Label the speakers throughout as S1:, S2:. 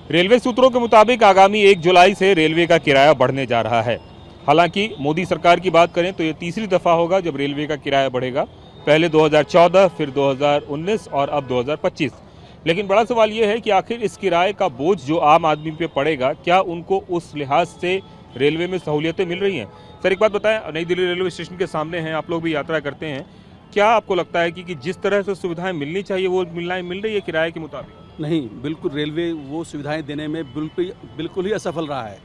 S1: Railway सूत्रों के मुताबिक आगामी 1 जुलाई से रेलवे का किराया बढ़ने जा रहा है। हालांकि मोदी सरकार की बात करें तो ये तीसरी दफा होगा जब रेलवे का किराया बढ़ेगा। पहले 2014, फिर 2019 और अब 2025। लेकिन बड़ा सवाल ये है कि आखिर इस किराए का बोझ जो आम आदमी पे पड़ेगा, क्या उनको उस लिहाज से रेलवे में सहूलियतें मिल रही हैं? सर एक बात बताएं, नई दिल्ली रेलवे स्टेशन के सामने हैं, आप लोग भी यात्रा करते हैं, क्या आपको लगता है कि जिस तरह से सुविधाएं मिलनी चाहिए वो मिल रही है किराए के मुताबिक?
S2: नहीं, बिल्कुल रेलवे वो सुविधाएं देने में बिल्कुल ही असफल रहा है।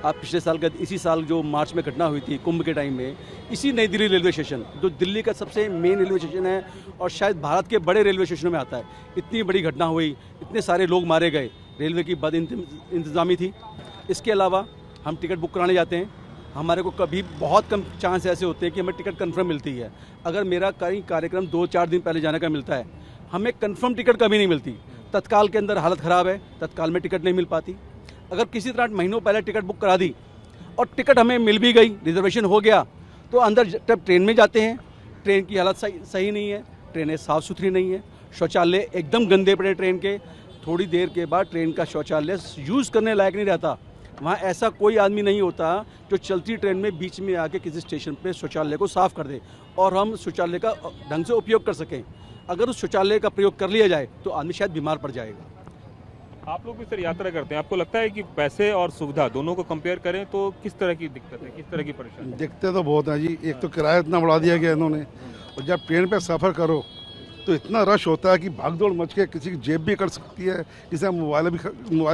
S2: आप पिछले साल का इसी साल जो मार्च में घटना हुई थी कुंभ के टाइम में, इसी नई दिल्ली रेलवे स्टेशन जो दिल्ली का सबसे मेन रेलवे स्टेशन है और शायद भारत के बड़े रेलवे स्टेशनों में आता है, इतनी बड़ी घटना हुई, इतने सारे लोग मारे गए, रेलवे की बद इंतजामी थी। इसके अलावा हम टिकट बुक कराने जाते हैं, हमारे को कभी बहुत कम चांस ऐसे होते हैं कि हमें टिकट कंफर्म मिलती है। अगर मेरा कहीं कार्यक्रम 2-4 दिन पहले जाने का मिलता है, हमें कंफर्म टिकट कभी नहीं मिलती। तत्काल के अंदर हालत ख़राब है, तत्काल में टिकट नहीं मिल पाती। अगर किसी तरह महीनों पहले टिकट बुक करा दी और टिकट हमें मिल भी गई, रिजर्वेशन हो गया, तो अंदर जब ट्रेन में जाते हैं, ट्रेन की हालत सही नहीं है, ट्रेनें साफ़ सुथरी नहीं है, शौचालय एकदम गंदे पड़े ट्रेन के। थोड़ी देर के बाद ट्रेन का शौचालय यूज़ करने लायक नहीं रहता। वहाँ ऐसा कोई आदमी नहीं होता जो चलती ट्रेन में बीच में आके किसी स्टेशन पे शौचालय को साफ़ कर दे और हम शौचालय का ढंग से उपयोग कर सकें। अगर उस शौचालय का प्रयोग कर लिया जाए तो आदमी शायद बीमार पड़ जाएगा।
S1: आप लोग भी सर यात्रा करते हैं, आपको लगता है कि पैसे और सुविधा दोनों को कंपेयर करें तो किस तरह की दिक्कत है, किस तरह की परेशानी?
S3: दिक्कतें तो बहुत हैं जी। एक तो किराया इतना बढ़ा दिया गया इन्होंने, और जब ट्रेन पे सफ़र करो तो इतना रश होता है कि भागदौड़ मच के किसी की जेब भी कट सकती है, किसी का मोबाइल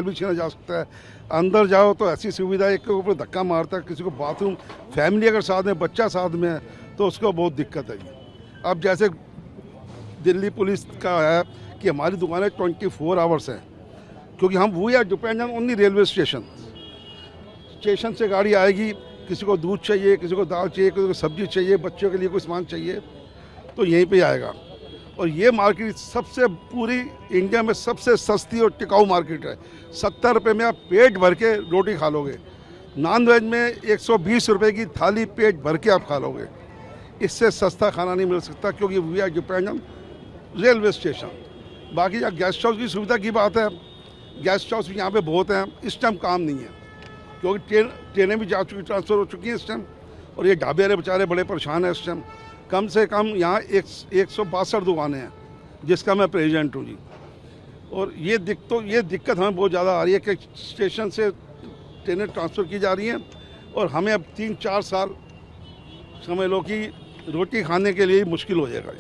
S3: भी छीना जा सकता है। अंदर जाओ तो ऐसी सुविधा, एक के ऊपर धक्का मारता है, किसी को बाथरूम, फैमिली अगर साथ में, बच्चा साथ में है तो उसको बहुत दिक्कत है जी। अब जैसे दिल्ली पुलिस का है कि हमारी दुकानें 24 आवर्स हैं, क्योंकि हम we are depend on only railway station से गाड़ी आएगी, किसी को दूध चाहिए, किसी को दाल चाहिए, किसी को सब्जी चाहिए, बच्चों के लिए कोई सामान चाहिए तो यहीं पे आएगा। और ये मार्केट सबसे पूरी इंडिया में सबसे सस्ती और टिकाऊ मार्केट है। 70 रुपये में आप पेट भर के रोटी खा लोगे। नॉन वेज में 120 रुपये की थाली पेट भर के आप खा लोगे। इससे सस्ता खाना नहीं मिल सकता, क्योंकि we are depend on railway station. बाकी यहाँ गेस्ट हाउस की सुविधा की बात है, गेस्ट हाउस भी यहाँ पे बहुत हैं, इस टाइम काम नहीं है क्योंकि ट्रेनें भी जा चुकी, ट्रांसफ़र हो चुकी हैं इस टाइम, और ये ढाबे वाले बेचारे बड़े परेशान हैं इस टाइम। कम से कम यहाँ 162 दुकानें हैं जिसका मैं प्रेसिडेंट हूँ जी। और ये दिक्कत हमें बहुत ज़्यादा आ रही है कि स्टेशन से ट्रेनें ट्रांसफ़र की जा रही हैं और हमें अब 3-4 साल समझ लो कि रोटी खाने के लिए मुश्किल हो जाएगा।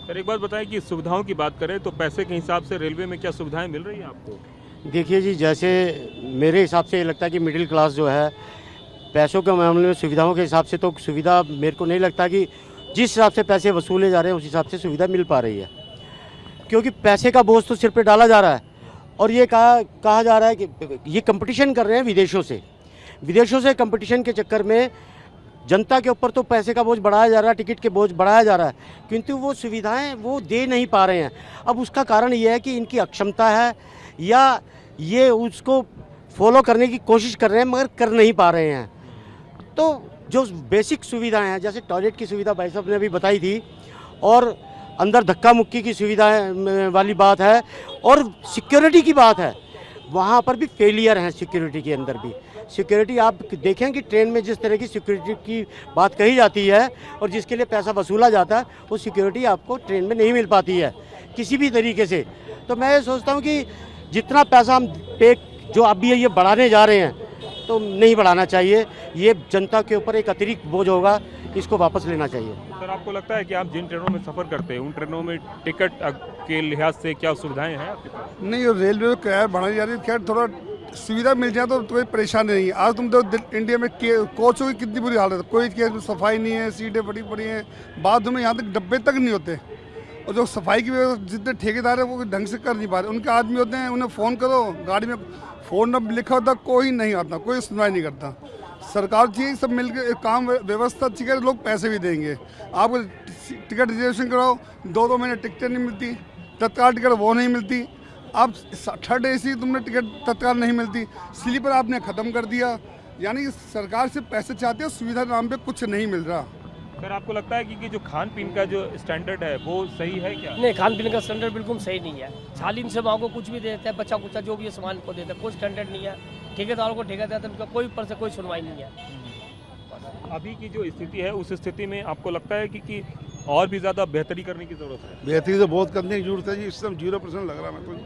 S1: सर एक बात बताएं कि सुविधाओं की बात करें तो पैसे के हिसाब से रेलवे में क्या सुविधाएं मिल रही हैं आपको?
S4: देखिए जी, जैसे मेरे हिसाब से ये लगता है कि मिडिल क्लास जो है, पैसों के मामले में सुविधाओं के हिसाब से तो सुविधा मेरे को नहीं लगता कि जिस हिसाब से पैसे वसूले जा रहे हैं उस हिसाब से सुविधा मिल पा रही है, क्योंकि पैसे का बोझ तो सिर पे डाला जा रहा है। और ये कहा जा रहा है कि ये कंपटीशन कर रहे हैं विदेशों से कंपटीशन के चक्कर में जनता के ऊपर तो पैसे का बोझ बढ़ाया जा रहा है, टिकट के बोझ बढ़ाया जा रहा है, किंतु वो सुविधाएं वो दे नहीं पा रहे हैं। अब उसका कारण ये है कि इनकी अक्षमता है या ये उसको फॉलो करने की कोशिश कर रहे हैं मगर कर नहीं पा रहे हैं। तो जो बेसिक सुविधाएं हैं, जैसे टॉयलेट की सुविधा भाई साहब ने अभी बताई थी, और अंदर धक्का मुक्की की सुविधा वाली बात है, और सिक्योरिटी की बात है, वहाँ पर भी फेलियर है सिक्योरिटी के अंदर भी। सिक्योरिटी आप देखें कि ट्रेन में जिस तरह की सिक्योरिटी की बात कही जाती है और जिसके लिए पैसा वसूला जाता है, वो सिक्योरिटी आपको ट्रेन में नहीं मिल पाती है किसी भी तरीके से। तो मैं ये सोचता हूँ कि जितना पैसा हम जो अभी ये बढ़ाने जा रहे हैं तो नहीं बढ़ाना चाहिए, ये जनता के ऊपर एक अतिरिक्त बोझ होगा, इसको वापस लेना चाहिए।
S1: सर आपको लगता है कि आप जिन ट्रेनों में सफ़र करते हैं उन ट्रेनों में टिकट के लिहाज से क्या सुविधाएं हैं आपके पास?
S5: नहीं, रेलवे में किराया बढ़ाई जा रही है, खैर थोड़ा सुविधा मिल जाए तो कोई परेशानी नहीं है। आज तुम तो इंडिया में कोचों की कितनी बुरी हालत है, कोई सफाई नहीं है, सीटें बड़ी पड़ी हैं, बाथरूम में यहाँ तक डब्बे तक नहीं होते। और जो सफाई की व्यवस्था जितने ठेकेदार है वो ढंग से कर नहीं पा रहे। उनके आदमी होते हैं, उन्हें फ़ोन करो, गाड़ी में फ़ोन नंबर लिखा होता, कोई नहीं आता, कोई सुनवाई नहीं करता। सरकार चाहिए सब मिलकर काम व्यवस्था अच्छी करे, लोग पैसे भी देंगे। आपको टिकट रिजर्वेशन कराओ, 2-2 महीने टिकटें नहीं मिलती, तत्काल टिकट वो नहीं मिलती। आप थर्ड AC तुमने टिकट तत्काल नहीं मिलती, स्लीपर आपने ख़त्म कर दिया। यानी सरकार से पैसे चाहते हैं, सुविधा नाम पे कुछ नहीं मिल रहा।
S1: सर आपको लगता है कि जो खान पीन का जो स्टैंडर्ड है वो सही है क्या?
S6: नहीं, खान पीने का स्टैंडर्ड बिल्कुल सही नहीं है। छालीन से माँ को कुछ भी देते हैं, बच्चा कुचा जो भी है सामान को देते हैं, कोई स्टैंडर्ड नहीं है। ठेकेदारों को ठेका देते हैं, उनका कोई ऊपर से कोई सुनवाई नहीं है।
S1: अभी की जो स्थिति है उस स्थिति में आपको लगता है कि और भी ज़्यादा बेहतरी करने की ज़रूरत है?
S3: बेहतरी तो बहुत करने की जरूरत है जी, इस समय 0% लग रहा है मेरे को जी।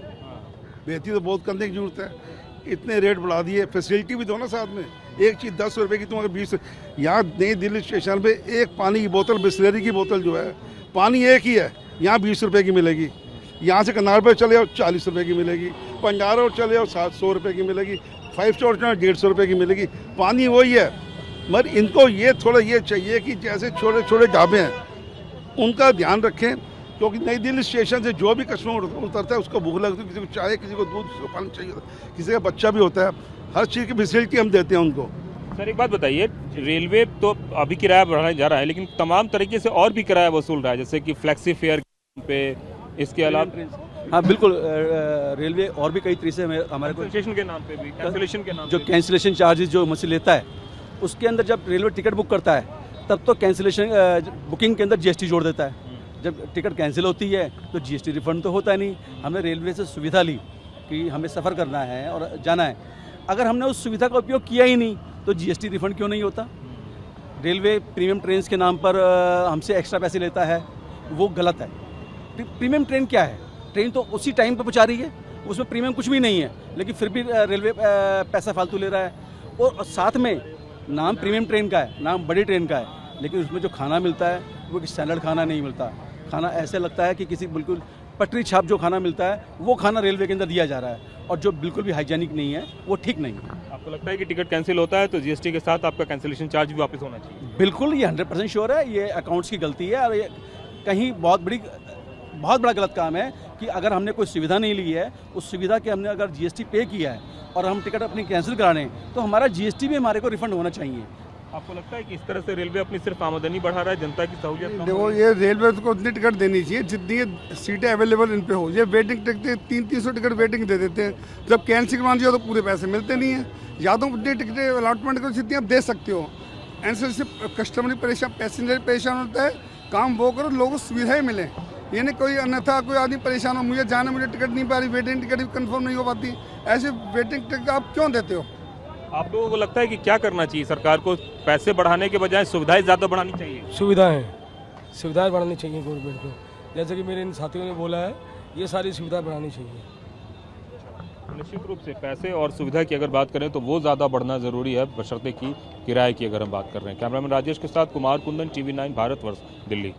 S3: बेहतरी तो बहुत करने की जरूरत है। इतने रेट बढ़ा दिए, फैसिलिटी भी दो ना साथ में। एक चीज़ 10 रुपए की, तुम अगर 20, यहाँ नई दिल्ली स्टेशन पे एक पानी की बोतल, बिस्लरी की बोतल जो है, पानी एक ही है, यहाँ 20 रुपए की मिलेगी। यहाँ से कनार पे चले जाओ 40 रुपए की मिलेगी, पंजारा और चले जाओ 700 रुपए की मिलेगी, 5 स्टार 150 रुपए की मिलेगी। पानी वही है, मगर इनको ये थोड़ा ये चाहिए कि जैसे छोटे छोटे ढाबे हैं उनका ध्यान रखें, क्योंकि नई दिल्ली स्टेशन से जो भी कस्टमर उतरता है उसको भूख लगती है, किसी को चाय, किसी को दूध, किसी को पानी चाहिए, किसी का बच्चा भी होता है, हर चीज़ की फैसिलिटी हम देते हैं उनको।
S1: सर एक बात बताइए, रेलवे तो अभी किराया बढ़ाने जा रहा है लेकिन तमाम तरीके से और भी किराया वसूल रहा है, जैसे कि फ्लैक्सी फेयर पे, इसके अलावा
S2: हाँ बिल्कुल, रेलवे और भी कई तरीके से हमारे को
S1: कैंसिलेशन के नाम पे भी, कैंसिलेशन के नाम
S2: जो
S1: पे भी।
S2: कैंसिलेशन चार्जेस जो मुझसे लेता है, उसके अंदर जब रेलवे टिकट बुक करता है तब तो कैंसिलेशन बुकिंग के अंदर जीएसटी जोड़ देता है। जब टिकट कैंसिल होती है तो जीएसटी रिफंड तो होता नहीं। हमने रेलवे से सुविधा ली कि हमें सफ़र करना है और जाना है, अगर हमने उस सुविधा का उपयोग किया ही नहीं तो जीएसटी रिफंड क्यों नहीं होता? रेलवे प्रीमियम ट्रेन के नाम पर हमसे एक्स्ट्रा पैसे लेता है, वो गलत है। प्रीमियम ट्रेन क्या है? ट्रेन तो उसी टाइम पर पहुँचा रही है, उसमें प्रीमियम कुछ भी नहीं है, लेकिन फिर भी रेलवे पैसा फालतू ले रहा है। और साथ में नाम प्रीमियम ट्रेन का है, नाम बड़ी ट्रेन का है, लेकिन उसमें जो खाना मिलता है वो स्टैंडर्ड खाना नहीं मिलता। खाना ऐसे लगता है कि किसी बिल्कुल पटरी छाप जो खाना मिलता है वो खाना रेलवे के अंदर दिया जा रहा है, और जो बिल्कुल भी हाइजीनिक नहीं है, वो ठीक नहीं है।
S1: आपको लगता है कि टिकट कैंसिल होता है तो जीएसटी के साथ आपका कैंसिलेशन चार्ज भी वापस होना चाहिए?
S2: बिल्कुल, ये 100% श्योर है, ये अकाउंट्स की गलती है, और ये कहीं बहुत बड़ा गलत काम है कि अगर हमने कोई सुविधा नहीं ली है, उस सुविधा के हमने अगर जीएसटी पे किया है और हम टिकट अपनी कैंसिल कराने, तो हमारा जीएसटी भी हमारे को रिफंड होना चाहिए।
S1: आपको लगता है कि इस तरह से रेलवे अपनी सिर्फ आमदनी बढ़ा रहा है, जनता की सहूलियत कम हो
S5: देखो,
S1: रही है?
S5: ये रेलवे को उतनी टिकट देनी चाहिए जितनी सीटें अवेलेबल इन पे हो। ये वेटिंग टिकट 300 टिकट वेटिंग दे देते हैं, जब कैंसिल करवानी चाहिए तो पूरे पैसे मिलते नहीं हैं। या तो उतनी टिकटें अलॉटमेंट करो जितनी आप दे सकते हो, ऐसे से कस्टमर परेशान, पैसेंजर परेशान होता है। काम वो करो, लोगों को सुविधाएं मिले, ये नहीं कोई अन्यथा कोई आदमी परेशान हो, मुझे जाना, मुझे टिकट नहीं पा रही, वेटिंग टिकट भी कंफर्म नहीं हो पाती, ऐसे वेटिंग टिकट आप क्यों देते हो?
S1: आप लोगों को लगता है कि क्या करना चाहिए? सरकार को पैसे बढ़ाने के बजाय सुविधाएं ज़्यादा बढ़ानी चाहिए?
S7: सुविधाएं बढ़ानी चाहिए गवर्नमेंट को, जैसे कि मेरे इन साथियों ने बोला है, ये सारी सुविधाएं बढ़ानी चाहिए।
S1: निश्चित रूप से पैसे और सुविधा की अगर बात करें तो वो ज़्यादा बढ़ना ज़रूरी है, बशर्ते कि किराए की अगर हम बात कर रहे हैं। कैमरामैन राजेश के साथ कुमार कुंदन, TV9 भारतवर्ष, दिल्ली।